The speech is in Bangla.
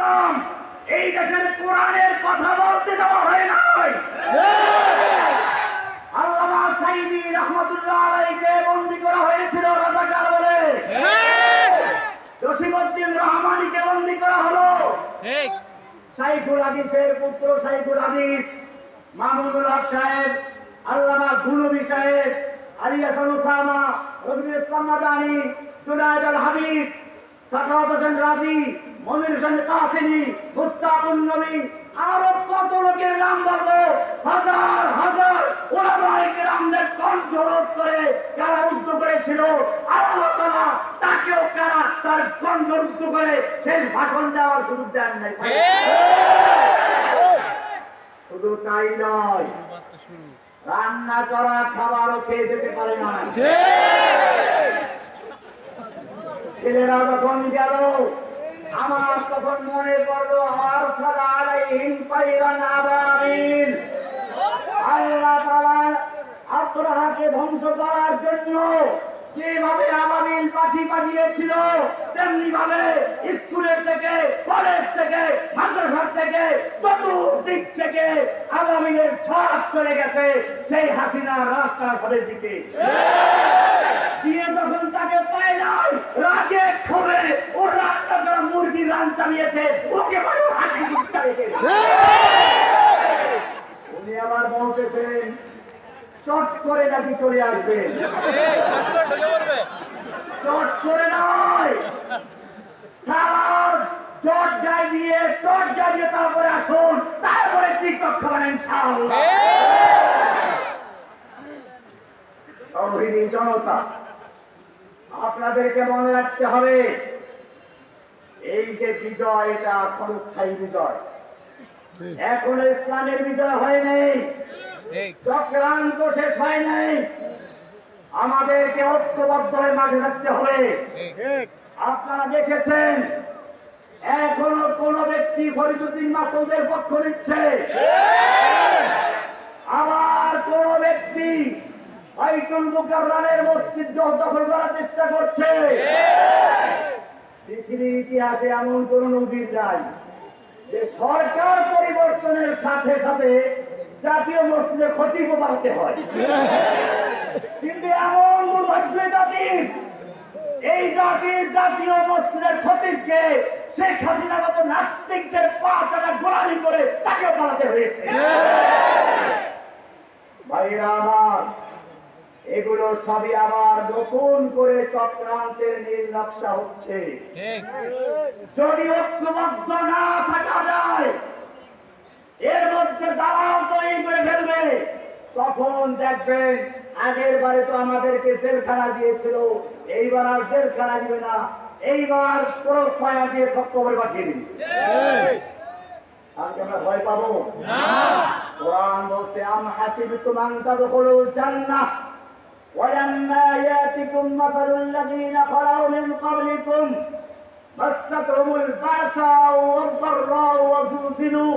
করলাম, এই দেশের কোরআনের কথা বলতে দেওয়া হয় নাই। আল্লামা সাইদি রহমাতুল্লাহ আলাইহিকে বন্দী করা হয়েছিল রাজাকার বলে। জসিমউদ্দিন রহমানীকে বন্দী করা হলো। শাইখুল হাদিসের পুত্র শাইখুল হাদিস মামুনুল হক সাহেব, আল্লামা গুলবি সাহেব, আলী হাসান ওসামা, রবিউল ইসলাম মাদানী, জুনায়েদ আল হাবিব, সাখাওয়াত হোসেন রাজি, মনির হোসেন কাসেমি, মুস্তাকুন নবী, আরো কত লোকের নাম বলবো। হাজার হাজার ওলামায়ে কেরামদের কণ্ঠরোধ করে কারারুদ্ধ করেছিল আল্লাহ তাআলা, তাকেও কারা তার কণ্ঠরুদ্ধ করে সেই ভাষণ দেওয়ার সুযোগ দেন নাই। শুধু তাই নয়, রান্না করা খাবারও খেয়ে যেতে পারে না। ছেলেরা যখন গেল, আমার তখন মনে পড়লো আরসালা আলাইহিম তায়রান আবাবিল। আল্লাহ তাআলা আব্রাহাকে ধ্বংস করার জন্য যেভাবে আবাবিল পাখি পাঠিয়েছিল, তেমনি ভাবে স্কুলের থেকে, কলেজ থেকে, মাদ্রাসা থেকে, চতুর্দিক থেকে আবাবিলের ছাপ চলে গেছে সেই হাসিনার রাস্তাঘাটের দিকে। দিয়ে যখন তাকে পায় নাই, রাগে ক্ষোভে ও রাস্তা দ্বারা মুরগি রান চালিয়েছে, ওকে বড় হাসি চালিয়েছে। উনি আবার বলতেছেন চট করে নাকি চলে আসবে। চট করে নয়, সালাদ চট গায়ে দিয়ে, চট গায়ে দিয়ে তারপরে আসুন, তারপরে টিকটক খাবেন ইনশাআল্লাহ। তৌহিদি জনতা, আপনাদেরকে মনে রাখতে হবে, এই যে বিজয়, এটা ক্ষণস্থায়ী বিজয়। এখনো ইসলামের বিজয় হয় নাই, চক্রান্ত শেষ হয় নাই। আমাদেরকে ঐক্যবদ্ধ হয়ে মাঠে থাকতে হবে। আপনারা দেখেছেন এখনো কোন ব্যক্তি ফরিদউদ্দিন মাসউদের পক্ষ নিচ্ছে, আবার কোন ব্যক্তি বাইতুল মুকাররমের মসজিদ দখল করার চেষ্টা করছে। পৃথিবীর ইতিহাসে এমন কোন নজির নাই যে সরকার পরিবর্তনের সাথে সাথে জাতীয় মসজিদে খতিব বাড়াতে হয়। কিন্তু এমন দুর্ভাগ্য জাতির, এই জাতির জাতীয় মসজিদের খতিবকে শেখ হাসিনার মতো নাস্তিকদের পা চাটা গোলামি করে তাকে বাড়াতে হয়েছে। ভাইরা আমার, এগুলো সবই আবার নতুন করে চক্রান্তের নীল নকশা হচ্ছে। যদি ঐক্যবদ্ধ না থাকা যায়, এর মধ্যে দালাল তৈরি করে ফেলবে, তখন দেখবেন আগের বারে তো আমাদেরকে জেলখানা দিয়েছিল, এইবার আর জেলখানা দিবে না, এইবার ক্রস ফায়ার দিয়ে সব কবরে পাঠিয়ে দিবে। আজকে আমরা ভয় পাবো না। কোরআন বলছে আম হাসিবতুম আন তাদখুলুল জান্নাহ ওয়ালাম্মা ইয়াতিকুম মাসালুল্লাযীনা খালাউ মিন ক্বাবলিকুম মাসসাতহুমুল বাসাউ ওয়াদ-দাররাউ ওয়া যুলজিলু